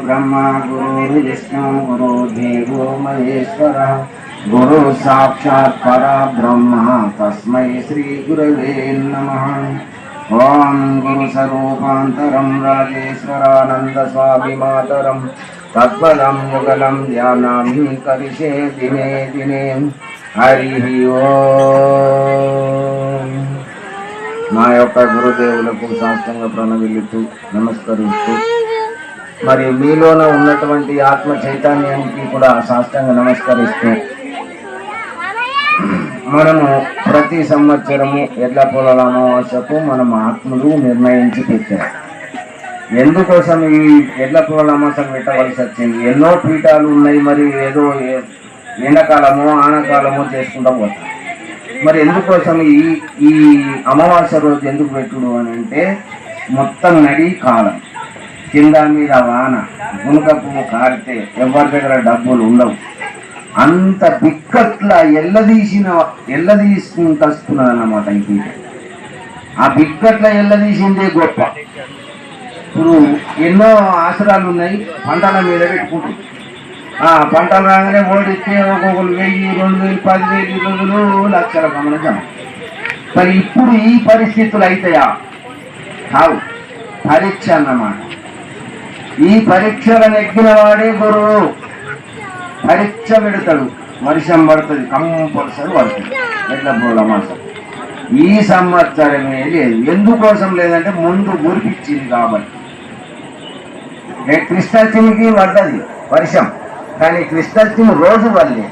ब्रह्मा गुरुर्विष्णु गुरुर्देवो महेश्वरः गुरु साक्षात् परब्रह्म तस्मै श्री गुरवे नमः। ओम गुरु स्वरूपांतरं राजेश्वरानंद स्वामी मातरं तत्पदं युगलं ध्यानामि करिष्ये दिने दिने। हरि ओम। నా యొక్క గురుదేవులకు సాష్టాంగ ప్రణమిల్లుతూ నమస్కరిస్తూ మరి మీలోన ఉన్నటువంటి ఆత్మ చైతన్యానికి కూడా సాష్టాంగ నమస్కరిస్తూ మనము ప్రతి సంవత్సరము ఎడ్ల పొలాల అమావాస్యకు మనం ఆత్మలు నిర్ణయించి పెట్టారు. ఎందుకోసం ఈ ఎడ్ల పొలాల అమావాస్య పెట్టవలసి వచ్చింది? ఎన్నో పీఠాలు ఉన్నాయి, మరి ఏదో ఎండాకాలమో ఆనకాలమో చేసుకుంటూ పోతాం. మరి ఎందుకోసం ఈ అమావాస్య రోజు ఎందుకు పెట్టుడు అని అంటే, మొత్తం నడి కాలం, కింద మీద వాన, గునుక పువ్వు కారితే ఎవరి దగ్గర డబ్బులు ఉండవు, అంత బిక్కట్లా ఎల్లదీసుకుంటూ వస్తున్నది అన్నమాట. ఇది ఆ బిక్కట్ల ఎల్లదీసిందే గొప్ప. ఇప్పుడు ఎన్నో ఆసరాలు ఉన్నాయి, పంటల మీద పెట్టుకుంటారు. పంటలు రాగానే ఓడిస్తే ఒక్కొక్కరు 1000, 2000, 10,000, 20,000 లక్షల గమన జమ. మరి ఇప్పుడు ఈ పరిస్థితులు అవుతాయా? కావు. పరీక్ష అన్నమాట. ఈ పరీక్షలను ఎక్కిన వాడే గురువు. పరీక్ష పెడతాడు, వర్షం పడుతుంది, కంపల్సరీ పడుతుంది. ఎట్లా పోల మాసం ఈ సంవత్సరమే లేదు. ఎందుకోసం లేదంటే ముందు గురిపించింది కాబట్టి. కృష్ణాష్టమికి పడ్డది వర్షం, కానీ కృష్ణాష్టమి రోజు వల్లే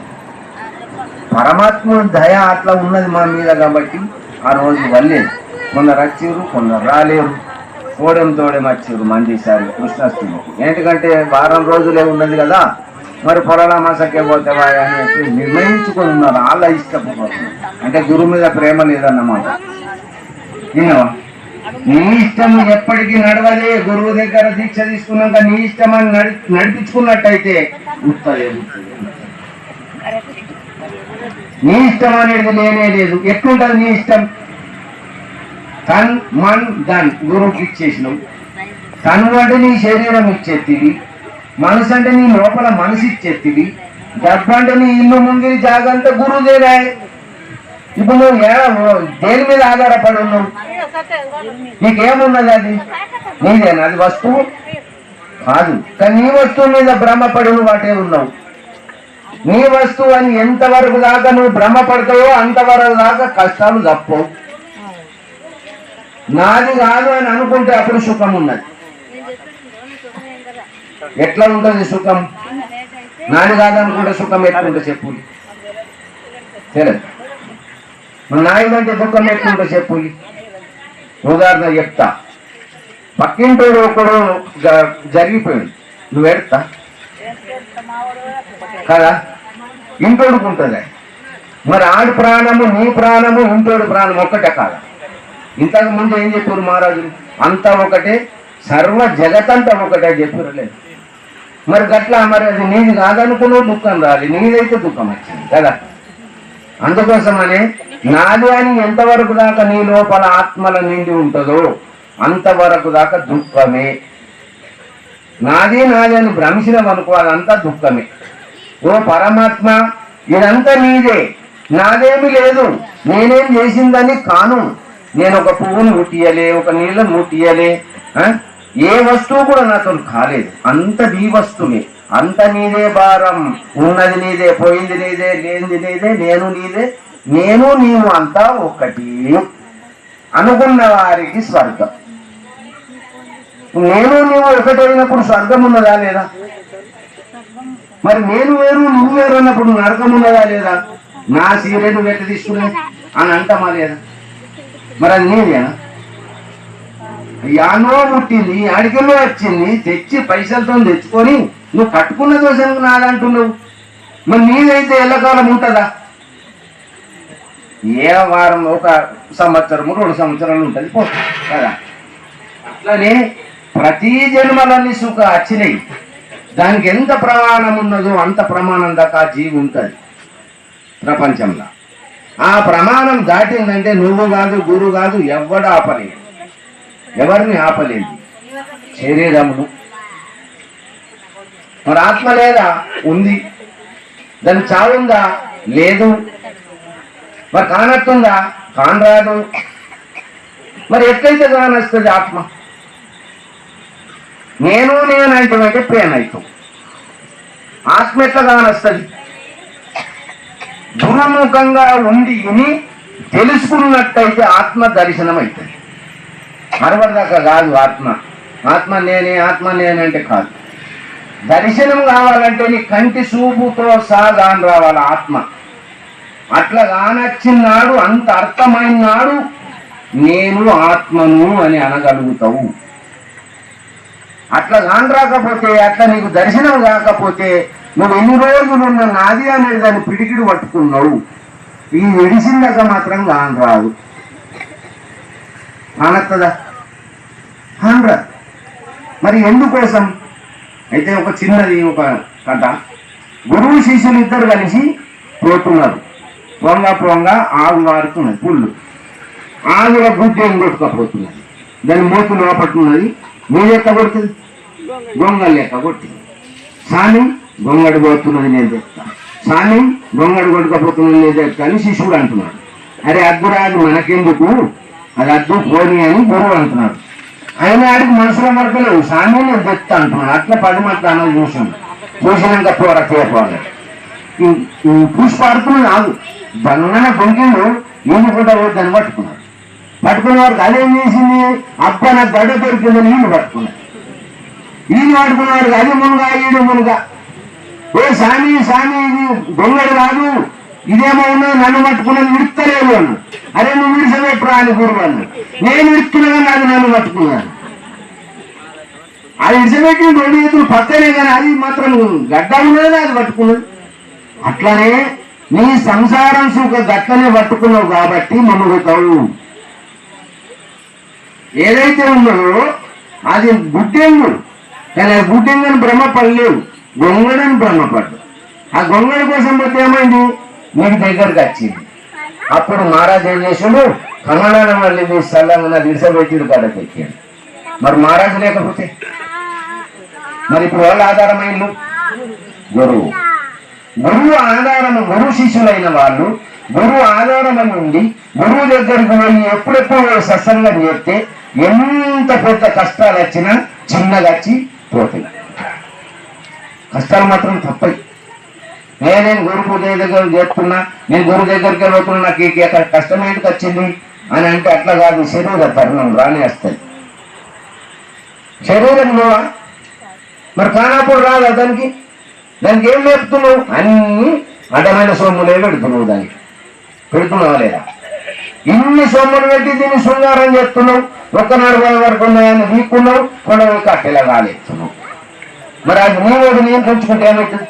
పరమాత్మ దయ అట్లా ఉన్నది మా మీద కాబట్టి ఆ రోజు వల్లేదు. కొందరు వచ్చారు, కొందరు రాలేరు. తోడెం వచ్చారు మంది ఈసారి కృష్ణాష్టమికి. ఎందుకంటే వారం రోజులే ఉన్నది కదా, మరి పొలాల మాసకే పోతావా అని చెప్పి నిర్ణయించుకొని ఉన్నారు. వాళ్ళ ఇష్టపోతున్నారు. అంటే గురువు మీద ప్రేమ లేదన్నమాట. విన్నావా? నీ ఇష్టం ఎప్పటికీ నడవలే. గురువు దగ్గర దీక్ష తీసుకున్నాక నీ ఇష్టం అని నడిపించుకున్నట్టయితే ఉత్తలే. నీ ఇష్టం అనేది లేనే లేదు. ఎట్లుంటది నీ ఇష్టం? తన్ మన్ ధన్ గురువుకి ఇచ్చేసినావు. తను అంటే నీ శరీరం ఇచ్చేతివి, మనసు అంటే నీ లోపల మనసు ఇచ్చేతివి, డబ్బు అంటే నీ ఇల్లు ముంగిరి జాగంతా గురువుదేనా. ఇప్పుడు నువ్వు దేని మీద ఆధారపడి ఉన్నావు? నీకేమున్నది? అది నీదేనా? అది వస్తువు కాదు. కానీ నీ వస్తువు మీద భ్రమపడి నువ్వు అటే ఉన్నావు. నీ వస్తువు అని ఎంతవరకు దాకా నువ్వు భ్రమపడతావో అంతవరకు దాకా కష్టాలు తప్పవు. నాది కాదు అని అనుకుంటే అప్పుడు సుఖం ఉన్నది. ఎట్లా ఉంటుంది సుఖం? నాది కాదనుకుంటే సుఖం ఎట్లుంటే చెప్పు. తెలియదు. నాయనంటే దుఃఖం ఎట్లుంటే చెప్పు. ఉదాహరణ చెప్తా. పక్కింటోడు ఒకడు జరిగిపోయింది, నువ్వు ఎడతా కదా? ఇంటోడుకుంటుంది. మరి ఆడి ప్రాణము నీ ప్రాణము ఇంటోడు ప్రాణం ఒక్కటే కాదా? ఇంతకు ముందు ఏం చెప్పారు మహారాజు? అంతా ఒకటే, సర్వ జగతంతా ఒకటే చెప్పారు. లేదు మరి గట్లా. మరి అది నీది కాదనుకున్నావు, దుఃఖం రాలి, నీదైతే దుఃఖం వచ్చింది కదా. అందుకోసమనే నాది అని ఎంతవరకు దాకా నీ లోపల ఆత్మల నిండి ఉంటుందో అంతవరకు దాకా దుఃఖమే. నాది అని భ్రమించడం అనుకో, అదంతా దుఃఖమే. ఓ పరమాత్మ, ఇదంతా నీదే, నాదేమి లేదు, నేనేం చేసిందని కాను. నేను ఒక పువ్వును ముట్టియలే, ఒక నీళ్ళను ముట్టియలే, ఏ వస్తువు కూడా నాతో కాలేదు. అంత నీ వస్తువే, అంత నీదే భారం. ఉన్నది నీదే, పోయింది నీదే, లేనిది నీదే, నేను నీదే, నేను నీవు అంతా ఒక్కటి అనుకున్న వారికి స్వర్గం. నేను నీవు ఒకటైనప్పుడు స్వర్గం ఉన్నదా లేదా? మరి నేను వేరు నువ్వు వేరు అన్నప్పుడు నరకం ఉన్నదా లేదా? నా సీరే నువ్వు ఎట్లా తీసుకున్నావు అని అంటామా లేదా? మరి అది నీదేనా? యానో పుట్టింది, అడిగిలో వచ్చింది, తెచ్చి పైసలతో తెచ్చుకొని నువ్వు కట్టుకున్న దోషానికి నాదంటున్నావు. మరి నీదైతే ఎల్లకాలం ఉంటుందా? ఏ వారం, ఒక సంవత్సరము, 2 సంవత్సరాలు ఉంటుంది, పోతుంది కదా. అట్లనే ప్రతి జన్మలన్నీ సుఖ వచ్చినాయి. దానికి ఎంత ప్రమాణం ఉన్నదో అంత ప్రమాణం దాకా జీవి ఉంటుంది ప్రపంచంలో. ఆ ప్రమాణం దాటిందంటే నువ్వు కాదు, గురువు కాదు, ఎవడు ఆపలేదు. ఎవరిని ఆపలేదు? శరీరమును. మరి ఆత్మ లేదా? ఉంది. దాని చావుందా? లేదు. మరి కానట్టుందా? కానరాదు. మరి ఎట్లయితే కానొస్తుంది ఆత్మ? నేను అంటే ప్రేమ అవుతాం. ఆత్మ ఎట్లా కానొస్తుంది? గురుముఖంగా ఉండి విని తెలుసుకున్నట్టయితే ఆత్మ దర్శనం అవుతుంది. అరవదాకా కాదు ఆత్మ. ఆత్మ నేనంటే కాదు. దర్శనం కావాలంటే నీ కంటి చూపుతో సాగాని రావాలి ఆత్మ. అట్లా కానొచ్చినాడు, అంత అర్థమైన నాడు నేను ఆత్మను అని అనగలుగుతావు. అట్లా కాని రాకపోతే, అట్లా నీకు దర్శనం కాకపోతే నువ్వు ఎన్ని రోజులున్న నాది అనేది దాన్ని పిడికిడి పట్టుకున్నావు. ఈ విడిసిందాక మాత్రం కాని రాదు. కానత్తదా? కానరా. మరి ఎందుకోసం? అయితే ఒక చిన్నది ఒక కథ. గురువు శిష్యులు ఇద్దరు కలిసి పోతున్నారు. పొంగ ఆగు వారుతున్నది పుల్లు. ఆగుల గుడ్డ ఏం కొట్టుకపోతున్నది. దాని మూతి లోపట్టున్నది. మీరు ఎక్క కొడుతుంది? గొంగళ లెక్క కొట్టింది. సాని గొంగడి పోతున్నది నేను చెప్తా. సాని గొంగడి కొట్టుకపోతున్నది నేను చెప్తా అని శిష్యుడు అంటున్నాడు. అరే అద్దురాదు మనకెందుకు, అది అద్దు పోని అని గురువు అంటున్నాడు. ఆయన ఆడికి మనసులో పడతలేవు. సాని నేను చెప్తా అంటున్నాడు. అట్లా 10 మంది అన్నది చూసినాక పోరా చేయపోవాలి. పుష్పాడుతున్నది ఆగు బంగాన పొంగిండు. ఈయన కూడా దాన్ని పట్టుకున్నాడు. పట్టుకున్న వారికి అదేం చేసింది? అబ్బా నాకు గడ్డ దొరికిందని ఈయన పట్టుకున్నాడు. ఈయన పట్టుకున్న వారికి అది మునుగా ఈడు మునుగా. ఓ సామి ఇది దొంగడు కాదు, ఇదేమో ఉన్నది, నన్ను పట్టుకున్నది విడుతలేదు అన్నాడు. అరే నువ్వు విడిసబెట్టురా అని గురువు అన్నాడు. నేను విడుతున్నా కానీ అది నన్ను పట్టుకున్నాను. అది విడిసబెట్టి 2 చేతులు పక్కనే, కానీ అది మాత్రం గడ్డ ఉన్నది, అది పట్టుకున్నది. అట్లనే నీ సంసారం సుఖ గట్లనే పట్టుకున్నావు కాబట్టి మమ్ముతావు. ఏదైతే ఉన్నదో అది గుడ్డెంగుడు, కానీ ఆ గుడ్డెంగుని భ్రమపడలేవు, గొంగడని భ్రమపడ్డు. ఆ గొంగడి కోసం పోతే ఏమైంది? నీకు దగ్గరకు వచ్చింది. అప్పుడు మహారాజు ఏం చేసాడు? కమలాన మళ్ళీ మీ స్థలంగా విడిసబెట్టిడు కాడకి ఎక్కాడు. మరి మహారాజు లేకపోతే మరి ఇప్పుడు వాళ్ళ ఆధారమైన గురువు. గురువు ఆధారము, గురువు శిష్యులైన వాళ్ళు గురువు ఆధారము నుండి గురువు దగ్గరికి వెళ్ళి ఎప్పుడెప్పుడు సత్సంగం చేస్తే ఎంత పెద్ద కష్టాలు వచ్చినా చిన్నగా వచ్చి పోతాయి. కష్టాలు మాత్రం తప్పయి. నేను గురువు దగ్గర చేస్తున్నా, నేను గురువు దగ్గరికి వెళ్తున్నా, నాకు ఇక్కడ కష్టం ఏంటికి వచ్చింది అని అంటే అట్లా కాదు. శరీర తరుణం రానేస్తుంది. శరీరంలో మరి కానప్పుడు రాదా దానికి ఏం నేర్పుతున్నావు? అన్ని అడ్డమైన సొమ్ములే పెడుతున్నావు. దానికి పెడుతున్నావా లేదా? ఇన్ని సొమ్ములు పెట్టి దీన్ని శృంగారం చేస్తున్నావు. 1 నడవల వరకు ఉన్నాయని వీక్కున్నావు, కొండవ కట్టెలా రాలేస్తున్నావు. మరి అది నేను ఉంచుకుంటే ఏమవుతుంది?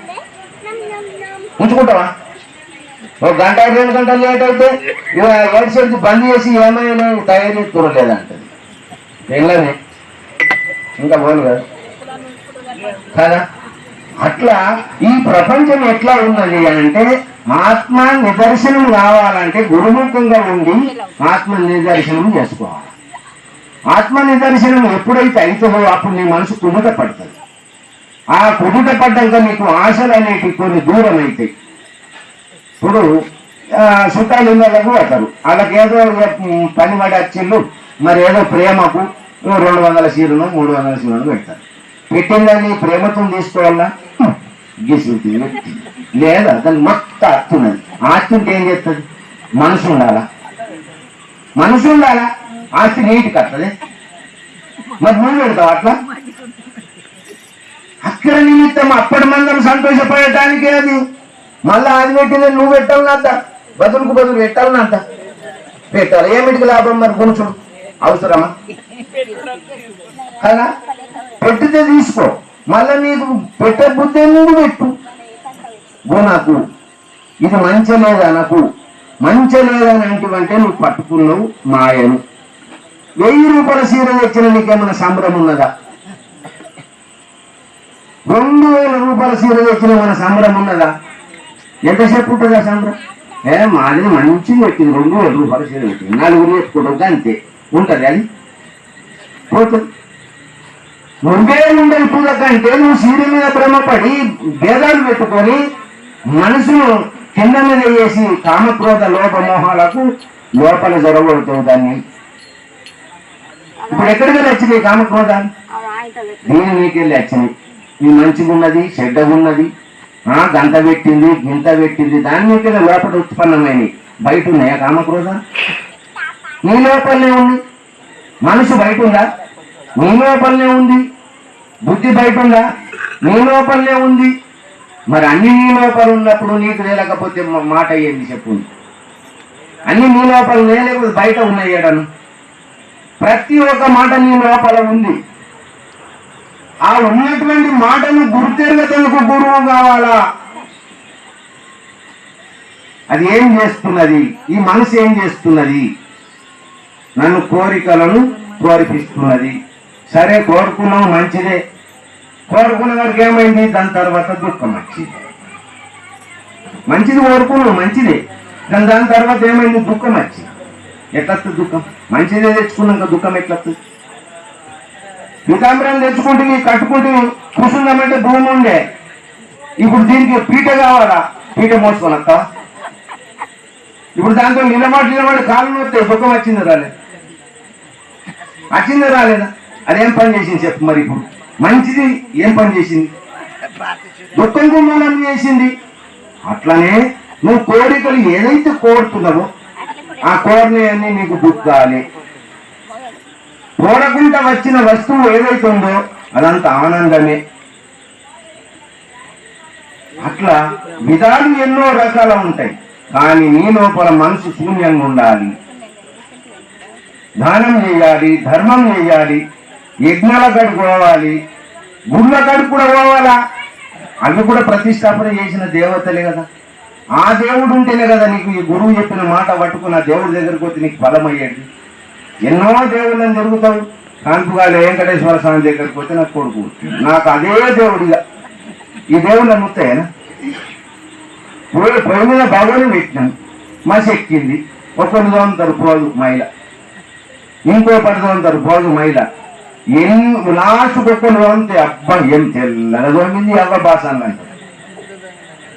ఉంచుకుంటావా? 1 గంట 2 గంటలు లేట్ అయితే ఏడ్చేసి బంద్ చేసి ఏమైనా తయారీ చూడలేదంటది. వెళ్ళనే ఇంకా పోను కదా కదా. అట్లా ఈ ప్రపంచం ఎట్లా ఉన్నది అంటే ఆత్మ నిదర్శనం కావాలంటే గురుముఖంగా ఉండి ఆత్మ నిదర్శనం చేసుకోవాలి. ఆత్మ నిదర్శనం ఎప్పుడైతే అవుతుందో అప్పుడు నీ మనసు కుదుట పడుతుంది. ఆ కుదుట పడ్డాక నీకు ఆశలు అనేవి కొన్ని దూరం అవుతాయి. ఇప్పుడు సుతాలు ఇళ్ళకు పోతారు, వాళ్ళకి ఏదో పని పడి వచ్చిళ్ళు, మరి ఏదో ప్రేమకు 200 చీరలు 300 చీరలు పెడతారు. పెట్టిందని ప్రేమతో తీసుకోవాలా? గీసుకుంటుంది లేదా? దాన్ని మొత్తం ఆస్తున్నది. ఆస్తుంటే ఏం చేస్తుంది? మనసు ఉండాలా? ఆస్తి నీటికి వస్తుంది. మరి నువ్వు పెడతావు అట్లా? అక్కడ నిమిత్తం అప్పటి మందం సంతోషపడటానికే అది. మళ్ళా అది పెట్టింది నువ్వు పెట్టాలనంత, బదులుకు బదులు పెట్టాలనంత పెట్టాలి. ఏమిటికి లాభం? మరి కొంచెం అవసరమా కదా? పెట్టితే తీసుకో, మళ్ళా నీకు పెట్టే బుద్ధి నువ్వు పెట్టు. నాకు ఇది మంచి లేదా, నాకు మంచి లేదని అంటే నువ్వు పట్టుకున్నావు మాయను. 1000 రూపాయల చీర తెచ్చిన నీకేమైనా సంబరం ఉన్నదా? 2000 రూపాయల చీర తెచ్చిన మన సంబరం ఉన్నదా? ఎంతసేపు ఉంటుందా సంబరం? మాది మంచిగా పెట్టింది, 2000 రూపాయల చీర పెట్టింది, 4 చెప్పుకోవడం అంతే ఉంటుంది. అది పోతుంది. నువ్వే ఉండే పూజ కంటే నువ్వు సీరి మీద భ్రమపడి భేదాలు పెట్టుకొని మనసును కింద మీద వేసి కామక్రోధ లోపమోహాలకు లోపల జరగబడుతుంది దాన్ని. ఇప్పుడు ఎక్కడికి వచ్చినాయి కామక్రోధాలు? దీని మీకెళ్ళి వచ్చినాయి. ఈ మంచిగా ఉన్నది, చెడ్డగా ఉన్నది, గంట పెట్టింది, గింత పెట్టింది, దాని మీకెళ్ళి లోపల ఉత్పన్నమైనవి. బయట ఉన్నాయా కామక్రోధాలు? నీ లోపలనే ఉంది. మనసు బయట ఉందా? నీ లోపలనే ఉంది. బుద్ధి బయట ఉందా? నీ లోపలనే ఉంది. మరి అన్ని నీ లోపల ఉన్నప్పుడు నీకు లేకపోతే మాట ఏంది చెప్పు? అన్ని నీ లోపల లేకపోతే బయట ఉన్నాయడను. ప్రతి ఒక్క మాట నీ లోపల ఉంది. ఆ ఉన్నటువంటి మాటను గుర్తెరగతలకు గురువు కావాలా? అది ఏం చేస్తున్నది? ఈ మనసు ఏం చేస్తున్నది? నన్ను కోరికలను కోరిపిస్తున్నది. సరే, కోరుకున్నాం, మంచిదే. కోరుకున్న వారికి ఏమైంది? దాని తర్వాత దుఃఖం వచ్చింది. మంచిది కోరుకున్నాం, మంచిదే, కానీ దాని తర్వాత ఏమైంది? దుఃఖం వచ్చింది. ఎట్లొస్తుంది దుఃఖం? మంచిదే తెచ్చుకున్నాక దుఃఖం ఎట్లొస్తుంది? పీతాంబరం తెచ్చుకుంటే కట్టుకుంటే కూర్చుందామంటే భూమి ఉండే, ఇప్పుడు దీనికి పీట కావాలా? పీట మోసుకొని వస్తావా? ఇప్పుడు దాంతో నిలబడి కాళ్ళు వస్తాయి. దుఃఖం వచ్చింది రాలేదు? వచ్చిందా రాలేదా? అదేం పని చేసింది చెప్పు మరి? ఇప్పుడు మంచిది ఏం పని చేసింది? దుఃఖం గుమ్మాలని చేసింది. అట్లనే నువ్వు కోరికలు ఏదైతే కోరుతున్నావో ఆ కోరినవన్నీ నీకు దుఃఖాలే. కోరకుండా వచ్చిన వస్తువు ఏదైతే ఉందో అదంతా ఆనందమే. అట్లా విధాలు ఎన్నో రకాలు ఉంటాయి. కానీ నీ లోపల మనసు శూన్యంగా ఉండాలి. దానం చేయాలి, ధర్మం చేయాలి, యజ్ఞాల కాడికి పోవాలి, గుళ్ళ కాడికి కూడా పోవాలా. అవి కూడా ప్రతిష్టాపన చేసిన దేవతలే కదా. ఆ దేవుడు ఉంటేనే కదా నీకు ఈ గురువు చెప్పిన మాట పట్టుకున్న దేవుడి దగ్గరికి వచ్చి నీకు ఫలం అయ్యేది. ఎన్నో దేవుళ్ళని తిరుగుతావు. కాన్పుగాలి వెంకటేశ్వర స్వామి దగ్గరికి పోతే నాకు కొడుకు, నాకు అదే దేవుడిగా. ఈ దేవుళ్ళని ముత్తాయనా? పొయ్యి మీద భగవని పెట్టినాను, మసి ఎక్కింది. ఒకరిని తోముతారు పోదు మైల, ఇంకో పడి తోముతారు పోదు మైల. లాస్ట్ ఒక్కరు తోమితే అబ్బా ఏం తెల్లగా తోమింది అవ్వ బాస అన్నంట.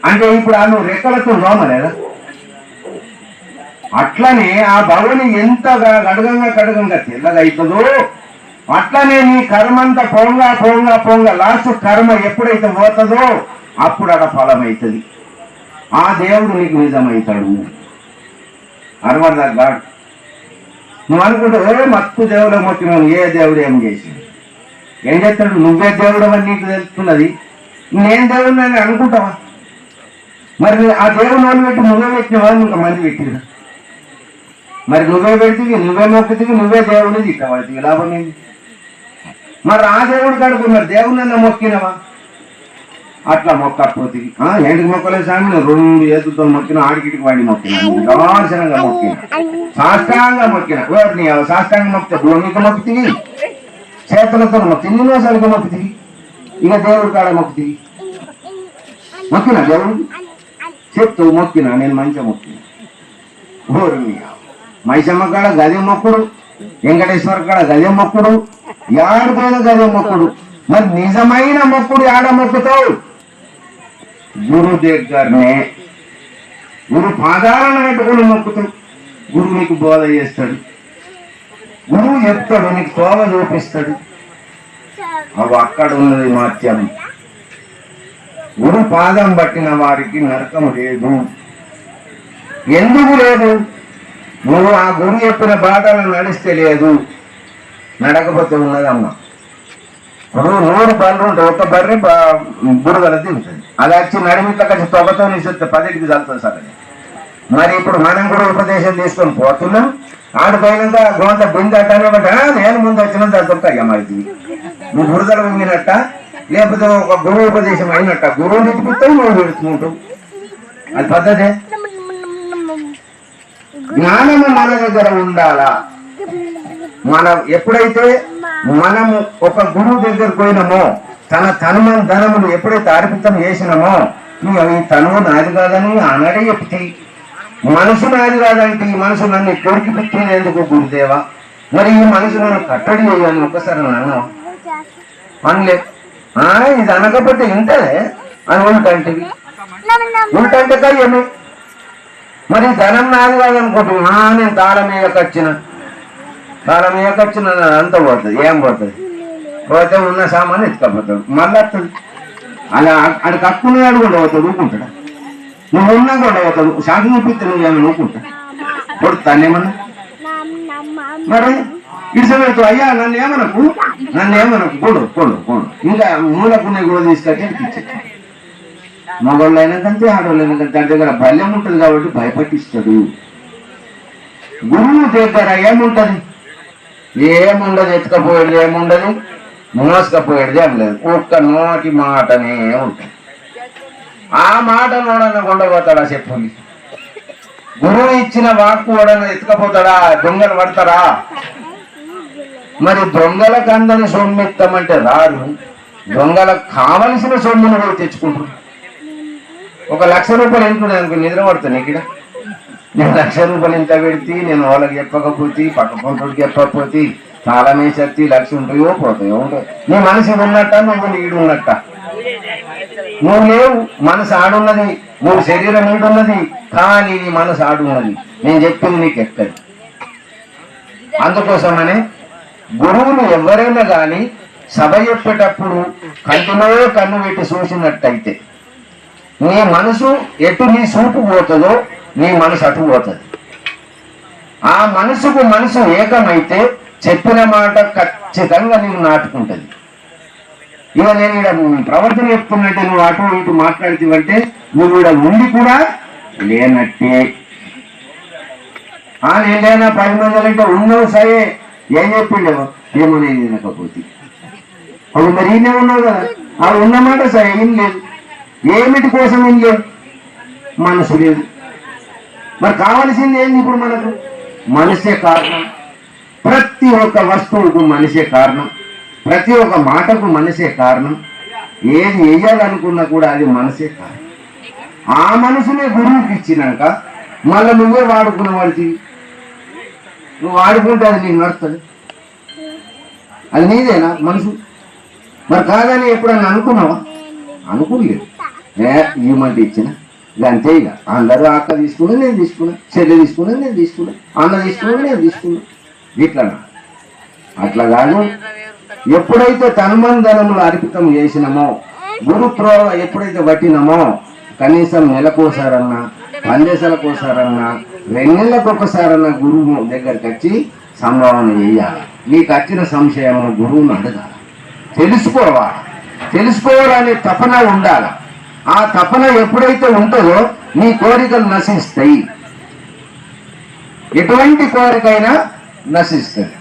అంటే ఇప్పుడు ఆ నువ్వు రెక్కలతో తోమలేదా? అట్లనే ఆ భవని ఎంతగా కడగంగా తెల్లగా అవుతుందో అట్లనే నీ కర్మంతా పోంగా లాస్ట్ కర్మ ఎప్పుడైతే పోతుందో అప్పుడు అక్కడ ఫలం అవుతుంది. ఆ దేవుడు నీకు నిజమవుతాడు. అరవదా నువ్వు అనుకుంటే మత్తు దేవుడు మొత్తం ఏ దేవుడు ఏం చేసి ఏం చేస్తాడు? నువ్వే దేవుడు అని నీకు తెలుస్తున్నది. నేను దేవుడు అని అనుకుంటావా? మరి ఆ దేవుడు వాళ్ళు పెట్టి నువ్వే పెట్టిన వాళ్ళు ఇంకా మంది పెట్టిరా. మరి నువ్వే పెడితే నువ్వే మొక్కుతివి, నువ్వే దేవుడిని తిట్టవాడివి, లాభం ఏంది? మరి ఆ దేవుడు కడుపు మరి దేవుడిని మొక్కినవా? అట్లా మొక్కపోతే ఏంటికి మొక్కలేదు స్వామి? 2 ఏతులతో మొక్కిన, ఆడికిటికి వాడి మొక్కిన, దర్శనంగా మొక్కిన, సాష్టాంగా మొక్కిన. నీ సాష్టాంగా మొక్కితే భూమికి మొక్కుతివి, చేతులతో మొక్కి నిన్నోసారికి మొక్కుతివి, ఇక దేవుడి కాడ మొక్కుతివి. మొక్కిన దేవుడికి చెప్తూ మొక్కిన, నేను మంచిగా మొక్కిన. ఊరి మైసమ్మ కాడ గదే మొక్కుడు, వెంకటేశ్వర కాడ గదే మొక్కుడు, యాడిపోయిన గదే మొక్కుడు. మరి నిజమైన మొక్కుడు ఆడ మొక్కుతావు? గురువు దగ్గరనే. గురు పాదాలను పెట్టుకుని మొక్కుతావు. గురువు నీకు బోధ చేస్తాడు, గురువు చెప్తాడు, నీకు తోవ చూపిస్తాడు. అవి అక్కడ ఉన్నది మాత్యం. గురు పాదం పట్టిన వారికి నరకం లేదు. ఎందుకు లేదు? నువ్వు ఆ గురువు చెప్పిన బాటలను నడిస్తే లేదు, నడకపోతే ఉన్నదమ్మా. ఇప్పుడు 100 బర్రెలు ఉంటాయి, ఒక్క బర్రె బురదల తింటుంది. అది వచ్చి నడిమిట్ల కలిసి తొగతో నిస్తే 10కి చల్లుతుంది సార్. మరి ఇప్పుడు మనం కూడా ఉపదేశం తీసుకొని పోతున్నాం. ఆడిపోయినాక గోంత బిందె అంటే నేను ముందు వచ్చిన దొరుకుతాయి. మరి నువ్వు బురదలు ఉంగినట్ట, లేకపోతే ఒక గురువు ఉపదేశం అయినట్ట. గురువు తిట్టుకుంటావు, నువ్వు విడుచుకుంటావు. అది పద్ధతే. జ్ఞానము మన దగ్గర ఉండాలా. మనం ఎప్పుడైతే మనము ఒక గురువు దగ్గరకు పోయినామో, తన ధనములు ఎప్పుడైతే అర్పితం చేసినామో, ఈ తనువు నాది కాదని ఆనాడే చెప్తాయి. మనసు నాది కాదంటే ఈ మనసు నన్ను కొరికి పెట్టినందుకు గురుదేవా, మరి ఈ మనసు నన్ను కట్టడి చేయాలని ఒక్కసారి అన్నాను. అనలే. ఇది అనకపోతే ఇంటలే అని ఉల్టంటివి. ఉల్టంటే కయ్యమే. మరి ధనం నాది కాదనుకుంటున్నా, నేను తాళం వేయకొచ్చిన అంత పోతుంది. ఏం పోతుంది? పోతే ఉన్న సామాన్ ఎత్తుకపోతాడు, మళ్ళీ వస్తుంది. అలా అడికి అక్కున్నాడు కూడా పోతాడు, ఊరుకుంటాడా? నువ్వు ఉన్నా కూడా పోతాడు. షాకి చూపిస్తే నువ్వేమో ఊరుకుంటా కొడుతానేమన్నా? మరి ఇడిసెడుతూ అయ్యా నన్ను ఏమనకు కొడు కొడు కొడు. ఇంకా మూలకునే కూడా తీసుకొచ్చి అనిపించే. మగవాళ్ళు అయినాకంతే ఆడవాళ్ళు అయినాకంతే దాని దగ్గర బల్యం ఉంటుంది కాబట్టి భయపట్టిస్తాడు. గురువు దగ్గర ఏముంటది? ఏముండదు, ఎత్తుకపోయేది ఏముండదు, మోసుకపోయేది ఏం లేదు. ఒక్క నోటి మాటనే ఉంటుంది. ఆ మాట నోడన్నా కొండపోతాడా చెప్పుని? గురువు ఇచ్చిన వాక్కు ఓడన్నా ఎత్తుకపోతాడా? దొంగలు పడతారా? మరి దొంగలకు అందని సొమ్ము ఎత్తామంటే రారు. దొంగలకు కావలసిన సొమ్మును కూడా తెచ్చుకుంటారు. 1,00,000 రూపాయలు ఎంటున్నాయి అనుకో, నిద్ర పడుతుంది ఇక్కడ. నేను 1,00,000 రూపాయలు ఎంత పెడితే, నేను వాళ్ళకి చెప్పకపోతే, పక్క పంటోడికి చెప్పకపోతే, తాళమే శక్తి 1,00,000 ఉంటాయో పోతాయో ఉంటాయి. నీ మనసు ఉన్నట్ట, నువ్వు నీడు ఉన్నట్ట? నువ్వు లేవు, మనసు ఆడున్నది. నువ్వు శరీరం నీడున్నది, కానీ నీ మనసు ఆడున్నది. నేను చెప్పింది నీకు ఎక్కది. అందుకోసమనే గురువులు ఎవరైనా కానీ సభ చెప్పేటప్పుడు కంటిలో కన్ను పెట్టి చూసినట్టయితే నీ మనసు ఎటు నీ చూపు పోతుందో నీ మనసు అటు పోతుంది. ఆ మనసుకు మనసు ఏకమైతే చెప్పిన మాట ఖచ్చితంగా నీకు నాటుకుంటుంది. ఇక నేను ఇక్కడ ప్రవర్తన చెప్తున్నట్టే నువ్వు అటు ఇటు మాట్లాడుతావంటే నువ్వు ఇక్కడ ఉండి కూడా లేనట్టే. నేను లేనా 10 మంది అంటే ఉన్నావు సరే, ఏం చెప్పిండేవో ఏమో నేను వినకపోతే అప్పుడు మరి ఈయనే ఉన్నావు కదా. అవి ఉన్నమాట సరే, ఏం లేదు. ఏమిటి కోసం ఏం లేదు, మనసు లేదు. మరి కావలసింది ఏంది ఇప్పుడు మనకు? మనసే కారణం. ప్రతి ఒక్క వస్తువుకు మనసే కారణం, ప్రతి ఒక్క మాటకు మనసే కారణం. ఏది వేయాలనుకున్నా కూడా అది మనసే కారణం. ఆ మనసునే గురువుకి ఇచ్చినాక మళ్ళీ నువ్వే వాడుకున్న వాడికి నువ్వు వాడుకుంటే అది నీకు నడుస్తుంది. అది నీదేనా మనసు? మరి కాదని ఎప్పుడన్నా అనుకున్నావా? అనుకోలేదు. ఇవ్వమంటే ఇచ్చిన ఇక అంతే. ఇక అందరూ అక్క తీసుకున్నా నేను తీసుకున్నా, చెల్లె తీసుకున్నా నేను తీసుకున్నా, అన్న తీసుకున్నా నేను తీసుకున్నా. ఇట్లనా? అట్లా కాదు. ఎప్పుడైతే తన్మందనములు అర్పితం చేసినామో, గురుప్రోవ ఎప్పుడైతే పట్టినామో, కనీసం నెలకోసారన్నా, 10 దేశాలకోసారన్నా, 2 నెలలకొకసారన్నా గురువు దగ్గరికి వచ్చి సంభావన చేయాలి. నీకు వచ్చిన సంశయము గురువును అడగాలి, తెలుసుకోవాలనే తపన ఉండాలి. ఆ తపన ఎప్పుడైతే ఉంటుందో నీ కోరికలు నశిస్తాయి. ఎటువంటి కోరికైనా నశిస్తుంది.